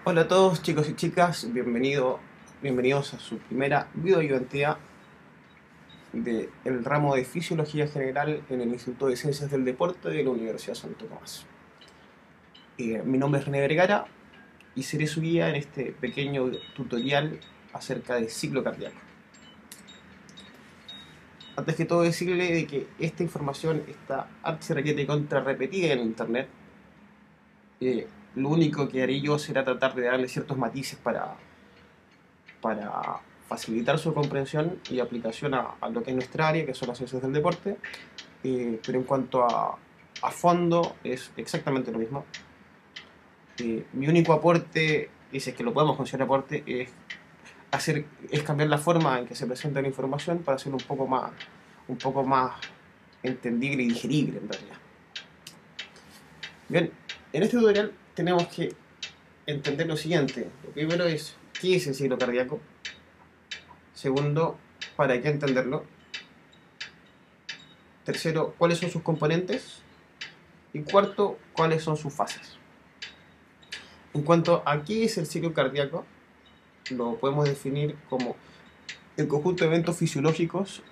Hola a todos chicos y chicas, bienvenidos a su primera videoayudantía del ramo de Fisiología General en el Instituto de Ciencias del Deporte de la Universidad Santo Tomás. Mi nombre es René Vergara y seré su guía en este pequeño tutorial acerca del ciclo cardíaco. Antes que todo decirle de que esta información está archi contra repetida en internet. Lo único que haré yo será tratar de darle ciertos matices para facilitar su comprensión y aplicación a lo que es nuestra área, que son las ciencias del deporte, pero en cuanto a fondo es exactamente lo mismo. Mi único aporte, y si es que lo podemos considerar aporte, es cambiar la forma en que se presenta la información para hacerlo un poco más entendible y digerible en realidad. Bien, en este tutorial tenemos que entender lo siguiente. Lo primero es, ¿qué es el ciclo cardíaco? Segundo, ¿para qué entenderlo? Tercero, ¿cuáles son sus componentes? Y cuarto, ¿cuáles son sus fases? En cuanto a qué es el ciclo cardíaco, lo podemos definir como el conjunto de eventos fisiológicos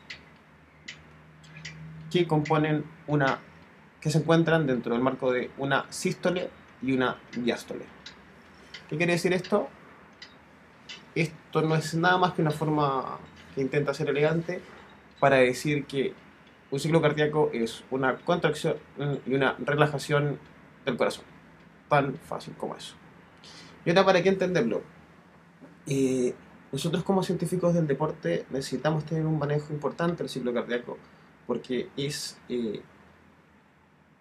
que componen que se encuentran dentro del marco de una sístole y una diástole. ¿Qué quiere decir esto? Esto no es nada más que una forma que intenta ser elegante para decir que un ciclo cardíaco es una contracción y una relajación del corazón. Tan fácil como eso. Y ahora, ¿para qué entenderlo? Eh, Nosotros como científicos del deporte necesitamos tener un manejo importante del ciclo cardíaco porque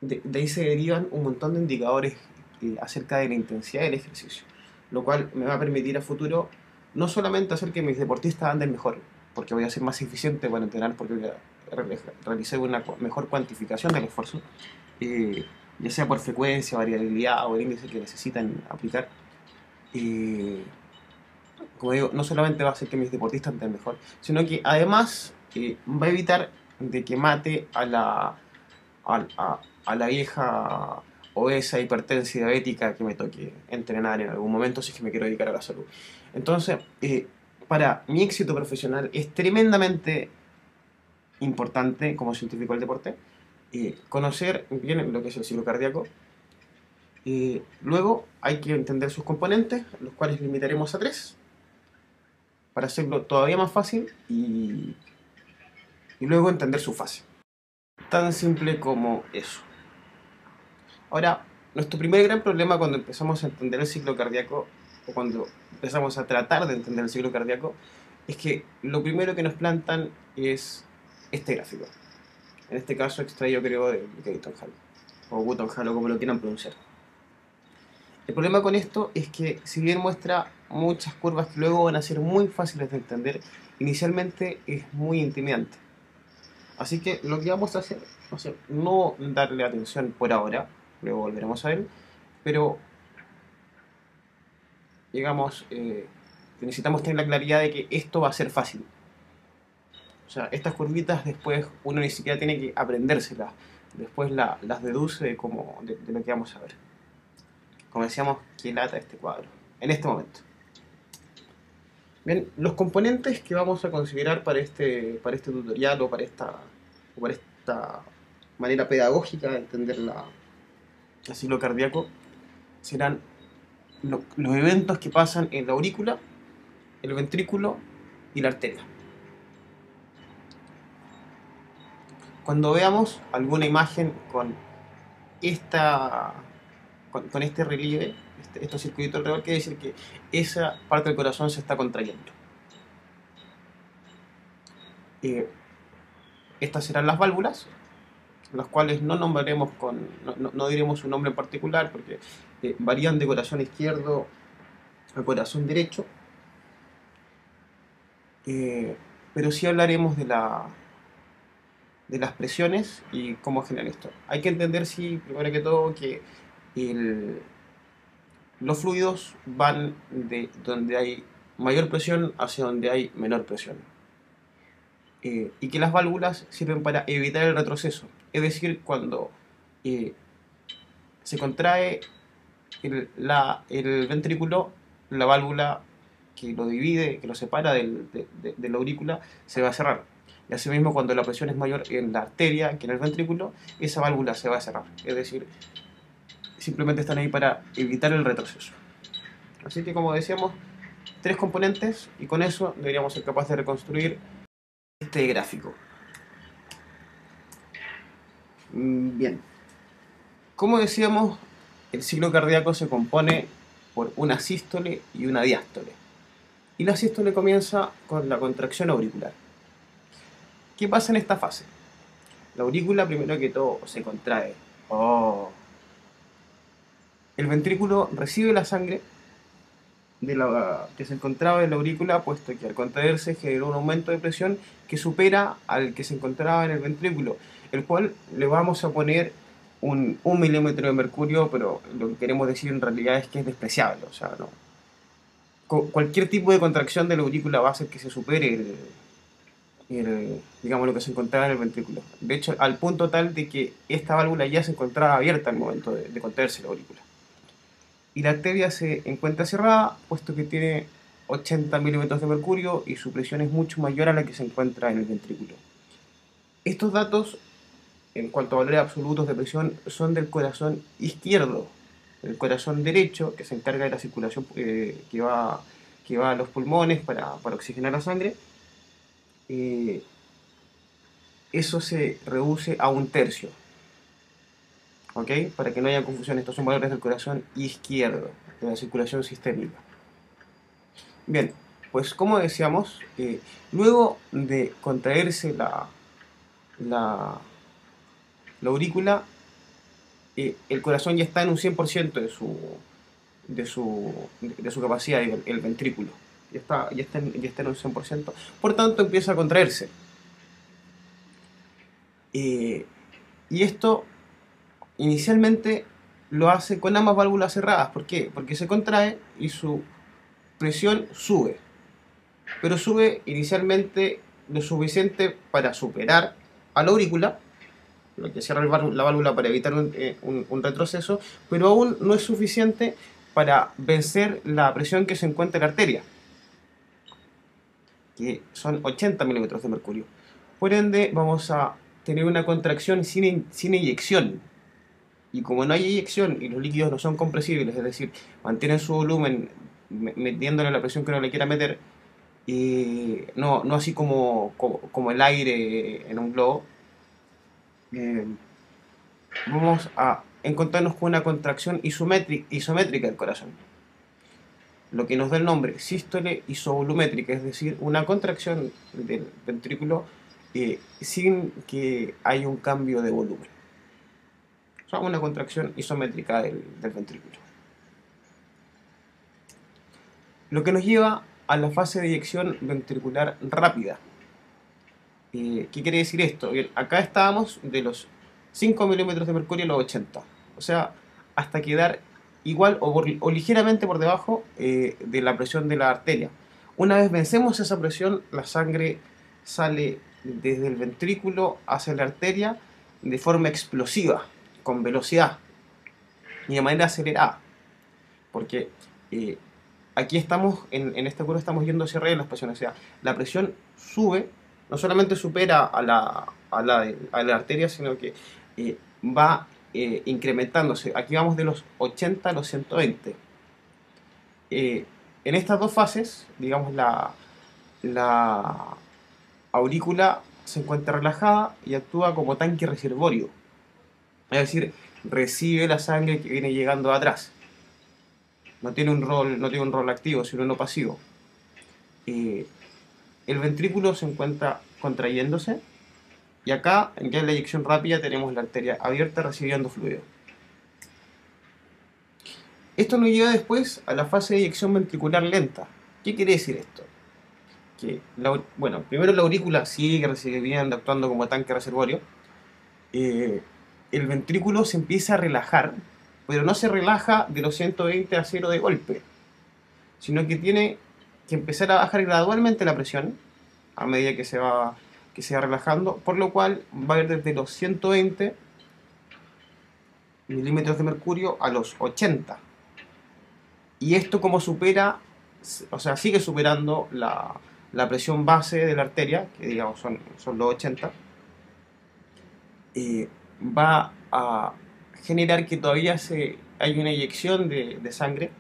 de ahí se derivan un montón de indicadores acerca de la intensidad del ejercicio, lo cual me va a permitir a futuro no solamente hacer que mis deportistas anden mejor, porque voy a ser más eficiente para entrenar, porque voy a realizar una mejor cuantificación del esfuerzo, eh, ya sea por frecuencia, variabilidad o el índice que necesitan aplicar. Eh, Como digo, no solamente va a hacer que mis deportistas anden mejor, sino que además va a evitar de que mate a la vieja obesa, hipertensa y diabética que me toque entrenar en algún momento si es que me quiero dedicar a la salud. Entonces, para mi éxito profesional es tremendamente importante como científico del deporte conocer bien lo que es el ciclo cardíaco. Luego hay que entender sus componentes, los cuales limitaremos a tres para hacerlo todavía más fácil y luego entender su fase. Tan simple como eso. Ahora, nuestro primer gran problema cuando empezamos a entender el ciclo cardíaco o cuando empezamos a tratar de entender el ciclo cardíaco es que lo primero que nos plantan es este gráfico. En este caso extraído creo de Keaton Hall o Button Hall o como lo quieran pronunciar. El problema con esto es que si bien muestra muchas curvas que luego van a ser muy fáciles de entender, inicialmente es muy intimidante. Así que lo que vamos a hacer, no darle atención por ahora, luego volveremos a él, pero digamos, necesitamos tener la claridad de que esto va a ser fácil. O sea, estas curvitas después uno ni siquiera tiene que aprendérselas, después las deduce de lo que vamos a ver. Como decíamos, qué lata este cuadro, en este momento. Bien, los componentes que vamos a considerar para este tutorial o para esta manera pedagógica de entender el ciclo cardíaco serán los eventos que pasan en la aurícula, el ventrículo y la arteria. Cuando veamos alguna imagen esta, con este relieve, estos circuitos alrededor, quiere decir que esa parte del corazón se está contrayendo. Eh, Estas serán las válvulas, las cuales no nombraremos no diremos un nombre en particular porque varían de corazón izquierdo a corazón derecho, pero sí hablaremos de las presiones y cómo generar esto. Hay que entender, sí, primero que todo, que el, los fluidos van de donde hay mayor presión hacia donde hay menor presión. Y que las válvulas sirven para evitar el retroceso. Es decir, cuando se contrae el ventrículo, la válvula que lo divide, que lo separa de la aurícula, se va a cerrar. Y asimismo, cuando la presión es mayor en la arteria que en el ventrículo, esa válvula se va a cerrar. Es decir, simplemente están ahí para evitar el retroceso. Así que, como decíamos, tres componentes, y con eso deberíamos ser capaces de reconstruir este gráfico. Bien, como decíamos, el ciclo cardíaco se compone por una sístole y una diástole. Y la sístole comienza con la contracción auricular. ¿Qué pasa en esta fase? La aurícula, primero que todo, se contrae. Oh. El ventrículo recibe la sangre que se encontraba en la aurícula, puesto que al contraerse generó un aumento de presión que supera al que se encontraba en el ventrículo, el cual le vamos a poner un milímetro de mercurio, pero lo que queremos decir en realidad es que es despreciable. O sea, no. Cualquier tipo de contracción de la aurícula va a hacer que se supere digamos, lo que se encontraba en el ventrículo. De hecho, al punto tal de que esta válvula ya se encontraba abierta al momento de contraerse la aurícula. Y la arteria se encuentra cerrada, puesto que tiene 80 milímetros de mercurio y su presión es mucho mayor a la que se encuentra en el ventrículo. Estos datos, en cuanto a valores absolutos de presión, son del corazón izquierdo. El corazón derecho, que se encarga de la circulación que va a los pulmones para oxigenar la sangre, eso se reduce a 1/3. ¿Ok? Para que no haya confusión, estos son valores del corazón izquierdo, de la circulación sistémica. Bien, pues como decíamos, luego de contraerse la aurícula, el corazón ya está en un 100% de su capacidad, el ventrículo. Ya está en un 100%. Por tanto, empieza a contraerse. Y esto inicialmente lo hace con ambas válvulas cerradas. ¿Por qué? Porque se contrae y su presión sube. Pero sube inicialmente lo suficiente para superar a la aurícula, lo que cierra la válvula para evitar un retroceso, pero aún no es suficiente para vencer la presión que se encuentra en la arteria, que son 80 milímetros de mercurio. Por ende, vamos a tener una contracción sin eyección. Y como no hay eyección y los líquidos no son compresibles, es decir, mantienen su volumen metiéndole la presión que uno le quiera meter, y no así como el aire en un globo, vamos a encontrarnos con una contracción isométrica del corazón, lo que nos da el nombre sístole isovolumétrica, es decir, una contracción del ventrículo sin que haya un cambio de volumen. O sea, una contracción isométrica del ventrículo. Lo que nos lleva a la fase de eyección ventricular rápida. ¿Qué quiere decir esto? Bien, acá estábamos de los 5 milímetros de mercurio a los 80. O sea, hasta quedar igual o ligeramente por debajo de la presión de la arteria. Una vez vencemos esa presión, la sangre sale desde el ventrículo hacia la arteria de forma explosiva, con velocidad y de manera acelerada. Porque aquí estamos, en esta curva estamos yendo hacia arriba de las presiones. O sea, la presión sube, no solamente supera a la arteria, sino que va incrementándose. Aquí vamos de los 80 a los 120. En estas dos fases, digamos, la aurícula se encuentra relajada y actúa como tanque reservorio. Es decir, recibe la sangre que viene llegando de atrás. No tiene un rol activo, sino uno pasivo. El ventrículo se encuentra contrayéndose y acá, ya en la eyección rápida, tenemos la arteria abierta recibiendo fluido. Esto nos lleva después a la fase de eyección ventricular lenta. ¿Qué quiere decir esto? Que primero la aurícula sigue recibiendo, actuando como tanque reservorio. El ventrículo se empieza a relajar, pero no se relaja de los 120 a 0 de golpe, sino que tiene que empezar a bajar gradualmente la presión a medida que se va relajando, por lo cual va a ir desde los 120 milímetros de mercurio a los 80. Y esto como supera, o sea, sigue superando la presión base de la arteria, que digamos son los 80, va a generar que todavía hay una eyección de sangre,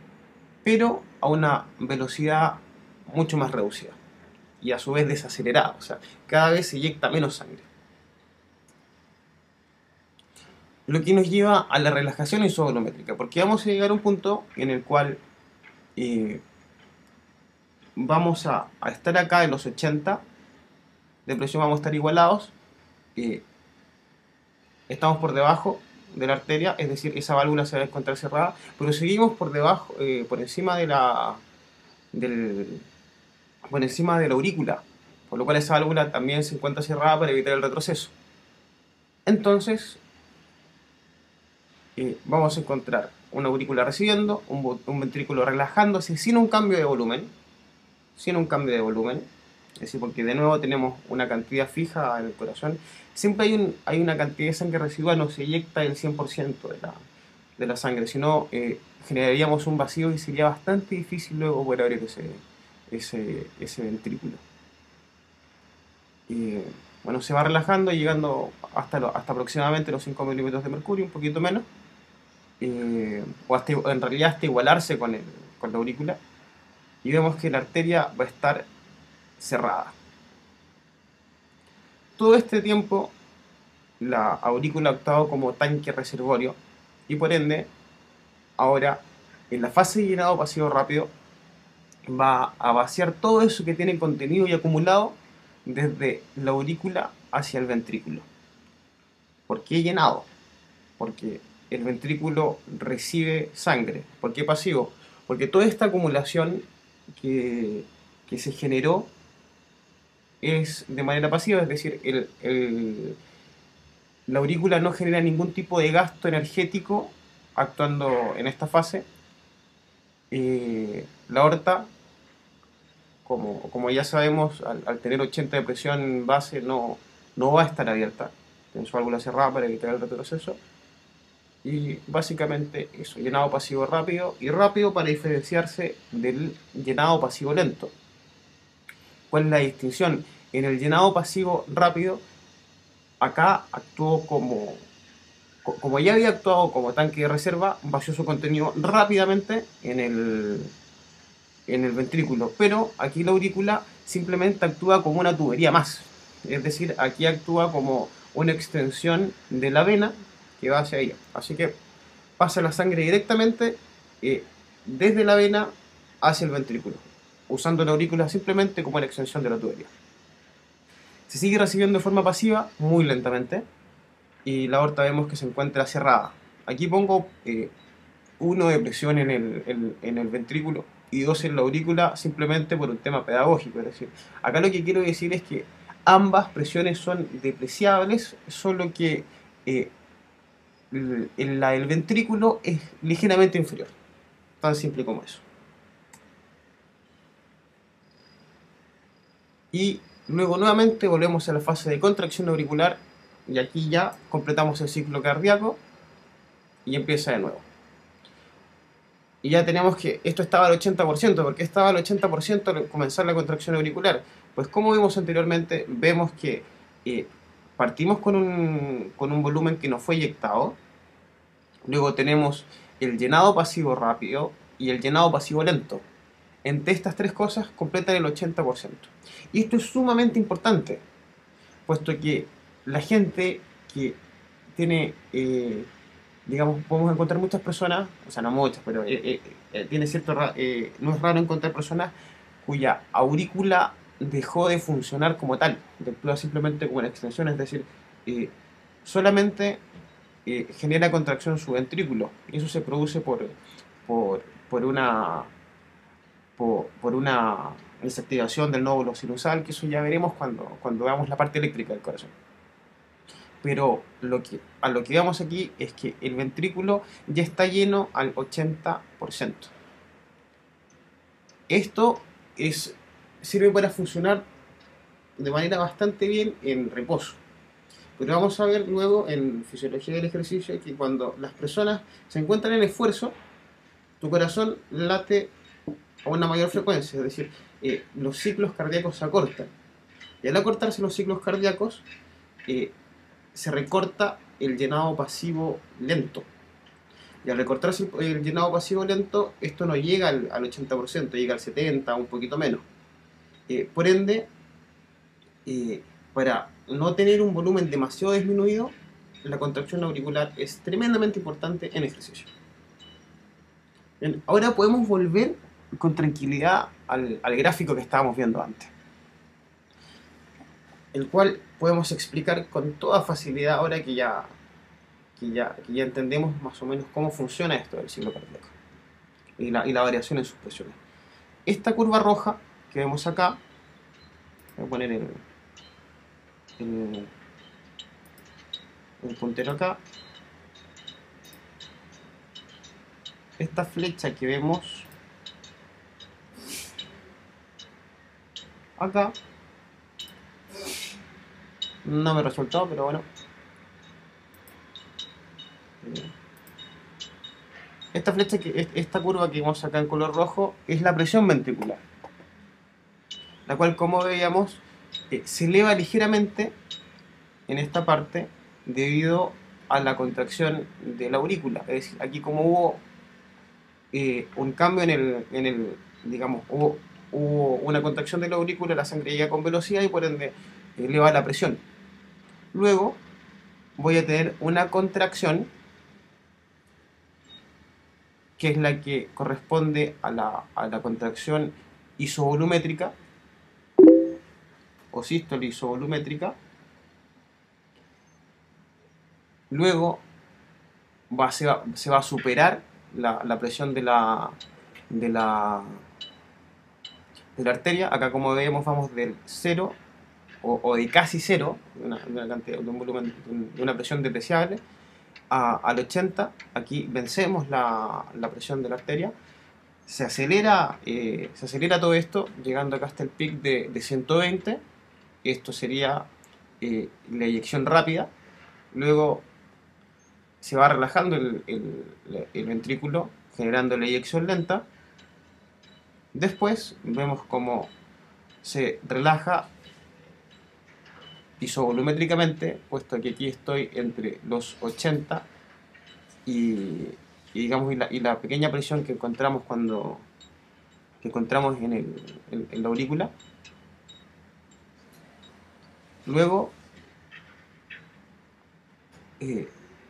pero a una velocidad mucho más reducida y a su vez desacelerada, o sea, cada vez se eyecta menos sangre. Lo que nos lleva a la relajación isovolumétrica, porque vamos a llegar a un punto en el cual vamos a estar acá en los 80 de presión, vamos a estar igualados, estamos por debajo de la arteria, es decir, esa válvula se va a encontrar cerrada, pero seguimos por debajo, por encima de por encima de la aurícula, por lo cual esa válvula también se encuentra cerrada para evitar el retroceso. Entonces, vamos a encontrar una aurícula recibiendo, un ventrículo relajándose sin un cambio de volumen, es decir, porque de nuevo tenemos una cantidad fija en el corazón. Siempre hay una cantidad de sangre residual, no se eyecta el 100% de la sangre, sino generaríamos un vacío y sería bastante difícil luego poder abrir ese ventrículo. Bueno, se va relajando, llegando hasta aproximadamente los 5 milímetros de mercurio, un poquito menos, o en realidad hasta igualarse con la aurícula, y vemos que la arteria va a estar cerrada. Todo este tiempo la aurícula ha actuado como tanque reservorio y por ende ahora en la fase de llenado pasivo rápido va a vaciar todo eso que tiene contenido y acumulado desde la aurícula hacia el ventrículo. ¿Por qué llenado? Porque el ventrículo recibe sangre. ¿Por qué pasivo? Porque toda esta acumulación que se generó es de manera pasiva, es decir, la aurícula no genera ningún tipo de gasto energético actuando en esta fase. La aorta, como ya sabemos, al tener 80 de presión base no va a estar abierta, tiene su válvula cerrada para evitar el retroceso. Y básicamente eso, llenado pasivo rápido y rápido para diferenciarse del llenado pasivo lento. ¿Cuál es la distinción? En el llenado pasivo rápido, acá actuó como ya había actuado como tanque de reserva, vació su contenido rápidamente en el ventrículo, pero aquí la aurícula simplemente actúa como una tubería más, es decir, aquí actúa como una extensión de la vena que va hacia ella, así que pasa la sangre directamente desde la vena hacia el ventrículo, usando la aurícula simplemente como la extensión de la tubería. Se sigue recibiendo de forma pasiva, muy lentamente, y la aorta vemos que se encuentra cerrada. Aquí pongo 1 de presión en el ventrículo y 2 en la aurícula simplemente por un tema pedagógico. Es decir, acá lo que quiero decir es que ambas presiones son depreciables, solo que la del ventrículo es ligeramente inferior. Tan simple como eso. Y luego nuevamente volvemos a la fase de contracción auricular y aquí ya completamos el ciclo cardíaco y empieza de nuevo. Y ya tenemos que esto estaba al 80%. ¿Por qué estaba al 80% al comenzar la contracción auricular? Pues como vimos anteriormente, vemos que partimos con un volumen que no fue eyectado, luego tenemos el llenado pasivo rápido y el llenado pasivo lento. Entre estas tres cosas completan el 80%. Y esto es sumamente importante, puesto que la gente que tiene, digamos, podemos encontrar muchas personas, o sea, no muchas, pero tiene cierto, no es raro encontrar personas cuya aurícula dejó de funcionar como tal, actúa simplemente como una extensión, es decir, solamente genera contracción en su ventrículo, y eso se produce por una desactivación del nódulo sinusal, que eso ya veremos cuando veamos la parte eléctrica del corazón. Pero a lo que vemos aquí es que el ventrículo ya está lleno al 80%. Esto sirve para funcionar de manera bastante bien en reposo. Pero vamos a ver luego en fisiología del ejercicio que cuando las personas se encuentran en esfuerzo, tu corazón late a una mayor frecuencia, es decir, los ciclos cardíacos se acortan. Y al acortarse los ciclos cardíacos, se recorta el llenado pasivo lento. Y al recortarse el llenado pasivo lento, esto no llega al 80%, llega al 70%, un poquito menos. Por ende, para no tener un volumen demasiado disminuido, la contracción auricular es tremendamente importante en ejercicio. Bien, ahora podemos volver con tranquilidad al gráfico que estábamos viendo antes, el cual podemos explicar con toda facilidad ahora que ya entendemos más o menos cómo funciona esto del ciclo cardíaco y la variación en sus presiones. Esta curva roja que vemos acá, voy a poner el puntero acá. Esta flecha que vemos acá no me resultó, pero bueno. Esta curva que vemos acá en color rojo es la presión ventricular, la cual, como veíamos, se eleva ligeramente en esta parte debido a la contracción de la aurícula. Es decir, aquí como hubo un cambio digamos, hubo una contracción de la aurícula, la sangre llega con velocidad y por ende eleva la presión. Luego voy a tener una contracción que es la que corresponde a la contracción isovolumétrica o sístole isovolumétrica. Luego se va a superar la presión de la arteria. Acá, como vemos, vamos del 0 o de casi 0, de un volumen, de una presión depreciable, al 80. Aquí vencemos la presión de la arteria. Se acelera todo esto, llegando acá hasta el pic de 120. Esto sería la eyección rápida. Luego se va relajando el ventrículo, generando la eyección lenta. Después vemos cómo se relaja isovolumétricamente, puesto que aquí estoy entre los 80 digamos, y la pequeña presión que encontramos en la aurícula. Luego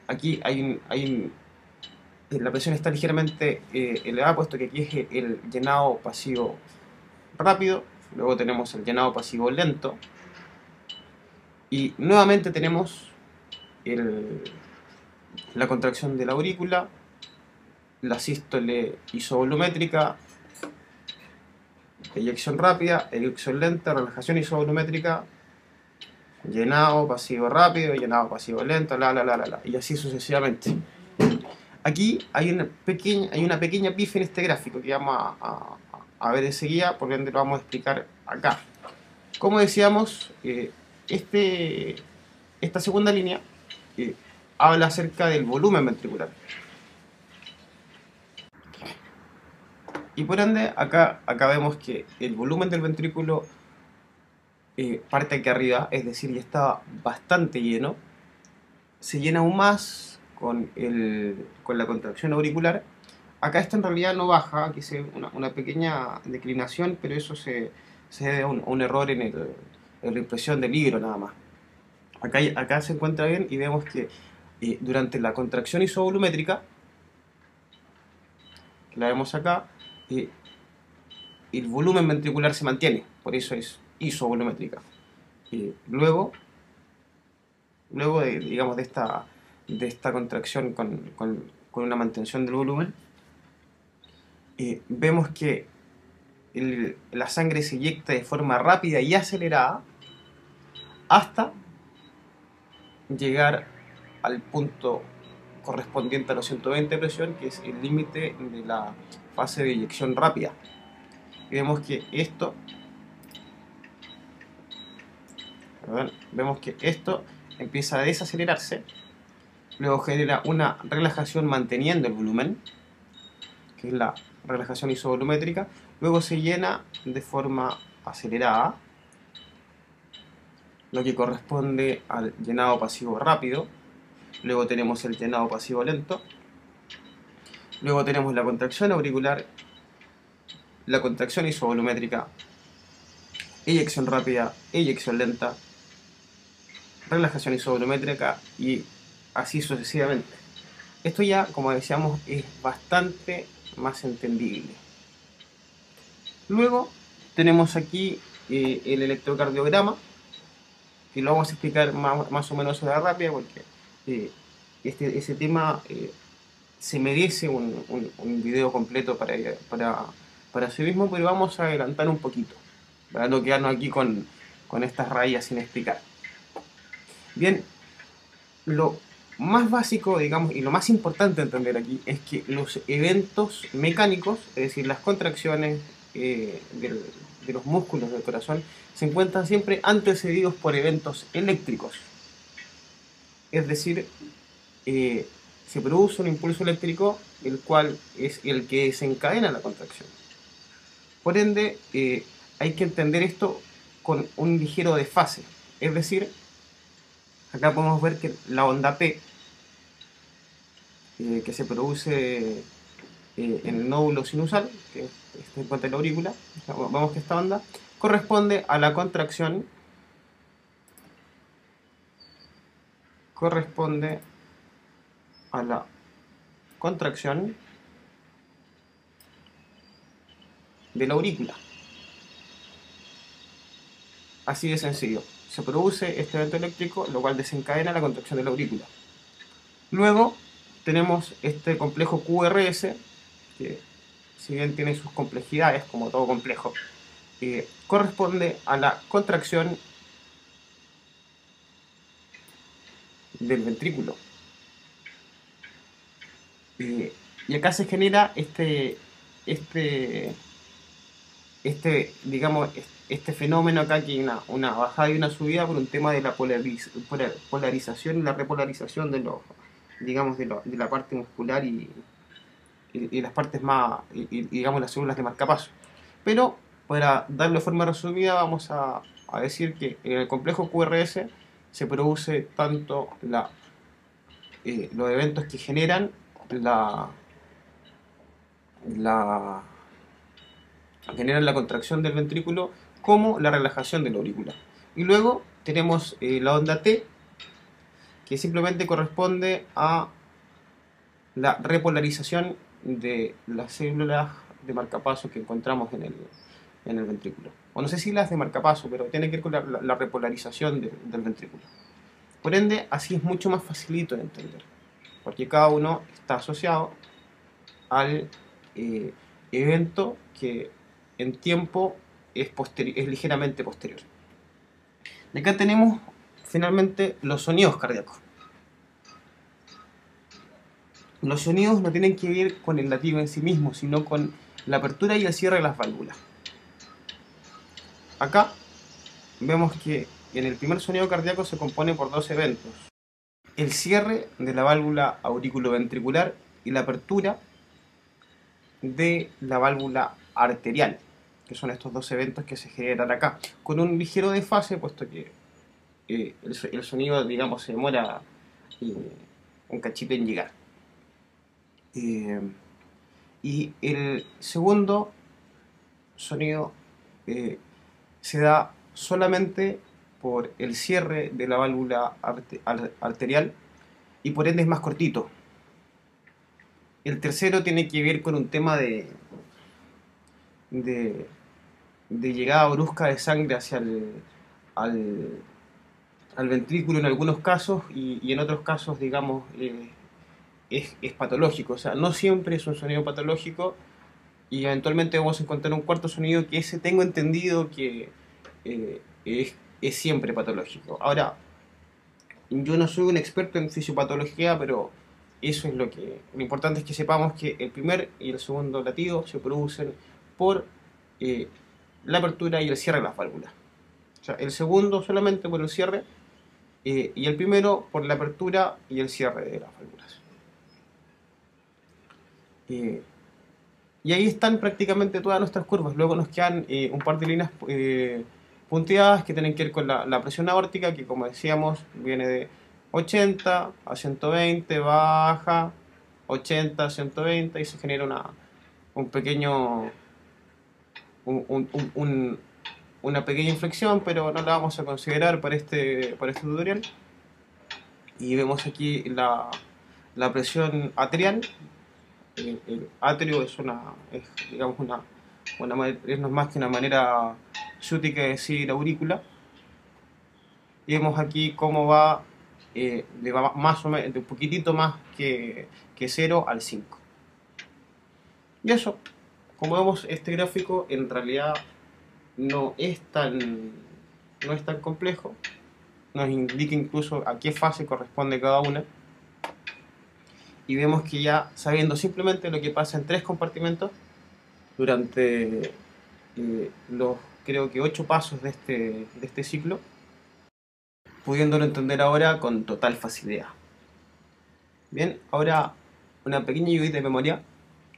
aquí la presión está ligeramente elevada, puesto que aquí es el llenado pasivo rápido. Luego tenemos el llenado pasivo lento. Y nuevamente tenemos la contracción de la aurícula, la sístole isovolumétrica, eyección rápida, eyección lenta, relajación isovolumétrica, llenado pasivo rápido, llenado pasivo lento, y así sucesivamente. Aquí hay una pequeña pifia en este gráfico que vamos a ver enseguida, por ende lo vamos a explicar acá. Como decíamos, esta segunda línea habla acerca del volumen ventricular. Y por ende, acá vemos que el volumen del ventrículo parte aquí arriba, es decir, ya está bastante lleno. Se llena aún más con la contracción auricular. Acá esto en realidad no baja, aquí se ve una pequeña declinación, pero eso se debe a un error en la impresión del libro nada más. Acá se encuentra bien y vemos que durante la contracción isovolumétrica, que la vemos acá, el volumen ventricular se mantiene, por eso es isovolumétrica. Luego digamos, de esta contracción con una mantención del volumen, vemos que la sangre se eyecta de forma rápida y acelerada hasta llegar al punto correspondiente a los 120 de presión, que es el límite de la fase de eyección rápida. Y vemos que esto empieza a desacelerarse, luego genera una relajación manteniendo el volumen, que es la relajación isovolumétrica, luego se llena de forma acelerada, lo que corresponde al llenado pasivo rápido. Luego tenemos el llenado pasivo lento. Luego tenemos la contracción auricular, la contracción isovolumétrica, eyección rápida, eyección lenta, relajación isovolumétrica y así sucesivamente. Esto ya, como decíamos, es bastante más entendible. Luego tenemos aquí el electrocardiograma, que lo vamos a explicar más o menos a la rápida porque ese tema se merece un video completo para sí mismo, pero vamos a adelantar un poquito, para no quedarnos aquí con estas rayas sin explicar. Bien, lo más básico, digamos, y lo más importante a entender aquí es que los eventos mecánicos, es decir, las contracciones de los músculos del corazón, se encuentran siempre antecedidos por eventos eléctricos. Es decir, se produce un impulso eléctrico, el cual es el que desencadena la contracción. Por ende, hay que entender esto con un ligero desfase. Es decir, acá podemos ver que la onda P, que se produce en el nódulo sinusal, que se encuentra en la aurícula, vemos que esta onda corresponde a la contracción, de la aurícula. Así de sencillo. Se produce este evento eléctrico, lo cual desencadena la contracción de la aurícula. Luego tenemos este complejo QRS, que si bien tiene sus complejidades, como todo complejo, corresponde a la contracción del ventrículo. Y acá se genera digamos, este fenómeno acá, que hay una bajada y una subida por un tema de la polarización y la repolarización de digamos, de la parte muscular y las partes más, digamos, las células de marcapaso. Pero para darle forma resumida vamos a decir que en el complejo QRS se produce tanto los eventos que generan generan la contracción del ventrículo como la relajación de la aurícula. Y luego tenemos la onda T, que simplemente corresponde a la repolarización de las células de marcapaso que encontramos en el ventrículo. O no sé si las de marcapaso, pero tiene que ver con la repolarización del ventrículo. Por ende, así es mucho más facilito de entender, porque cada uno está asociado al evento que en tiempo es ligeramente posterior. Y acá tenemos finalmente los sonidos cardíacos. Los sonidos no tienen que ver con el latido en sí mismo, sino con la apertura y el cierre de las válvulas. Acá vemos que en el primer sonido cardíaco se compone por dos eventos: el cierre de la válvula auriculoventricular y la apertura de la válvula arterial, que son estos dos eventos que se generan acá, con un ligero desfase, puesto que el sonido, digamos, se demora un cachito en llegar. Y el segundo sonido se da solamente por el cierre de la válvula arterial y por ende es más cortito. El tercero tiene que ver con un tema de llegada brusca de sangre hacia al ventrículo en algunos casos, y en otros casos, digamos, es patológico. O sea, no siempre es un sonido patológico, y eventualmente vamos a encontrar un cuarto sonido que ese tengo entendido que es siempre patológico. Ahora, yo no soy un experto en fisiopatología, pero eso es lo importante es que sepamos que el primer y el segundo latido se producen por la apertura y el cierre de las válvulas. O sea, el segundo solamente por el cierre, y el primero por la apertura y el cierre de las válvulas. Y ahí están prácticamente todas nuestras curvas. Luego nos quedan un par de líneas punteadas que tienen que ver con la presión aórtica, que como decíamos viene de 80 a 120, baja, 80 a 120 y se genera un pequeño, un- una pequeña inflexión, pero no la vamos a considerar para este tutorial. Y vemos aquí la presión atrial. El atrio es, digamos, es no más que una manera ciútica de decir aurícula. Y vemos aquí cómo va, más o menos, de un poquitito más que 0 al 5. Y eso, como vemos, este gráfico en realidad no es tan, no es tan complejo. Nos indica incluso a qué fase corresponde cada una. Y vemos que ya sabiendo simplemente lo que pasa en 3 compartimentos durante los creo que 8 pasos de este ciclo, pudiéndolo entender ahora con total facilidad. Bien, ahora una pequeña ayudita de memoria,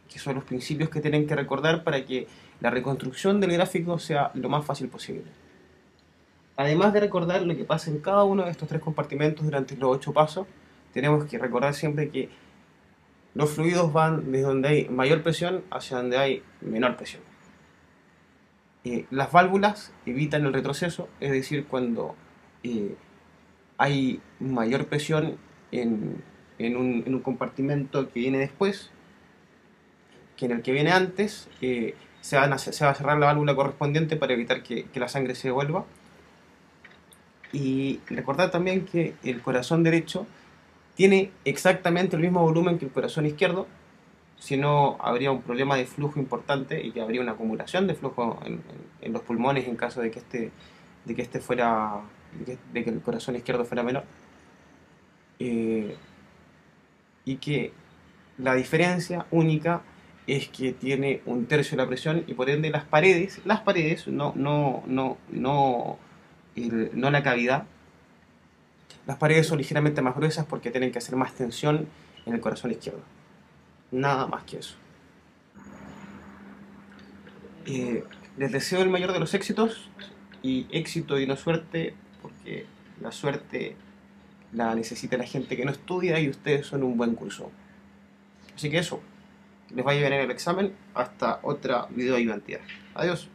que son los principios que tienen que recordar para que la reconstrucción del gráfico sea lo más fácil posible. Además de recordar lo que pasa en cada uno de estos 3 compartimentos durante los 8 pasos, tenemos que recordar siempre que los fluidos van desde donde hay mayor presión hacia donde hay menor presión. Las válvulas evitan el retroceso, es decir, cuando eh, hay mayor presión en un compartimento que viene después que en el que viene antes, se va a cerrar la válvula correspondiente para evitar que la sangre se devuelva. Y recordar también que el corazón derecho tiene exactamente el mismo volumen que el corazón izquierdo, si no habría un problema de flujo importante y que habría una acumulación de flujo en los pulmones en caso de que este fuera, de que el corazón izquierdo fuera menor. Eh, y que la diferencia única es que tiene 1/3 de la presión y por ende las paredes, no la cavidad, las paredes son ligeramente más gruesas porque tienen que hacer más tensión en el corazón izquierdo. Nada más que eso. Les deseo el mayor de los éxitos y éxito y no suerte, porque la suerte la necesita la gente que no estudia y ustedes son un buen curso. Así que eso, les vaya bien en el examen. Hasta otra video ayudantía. Adiós.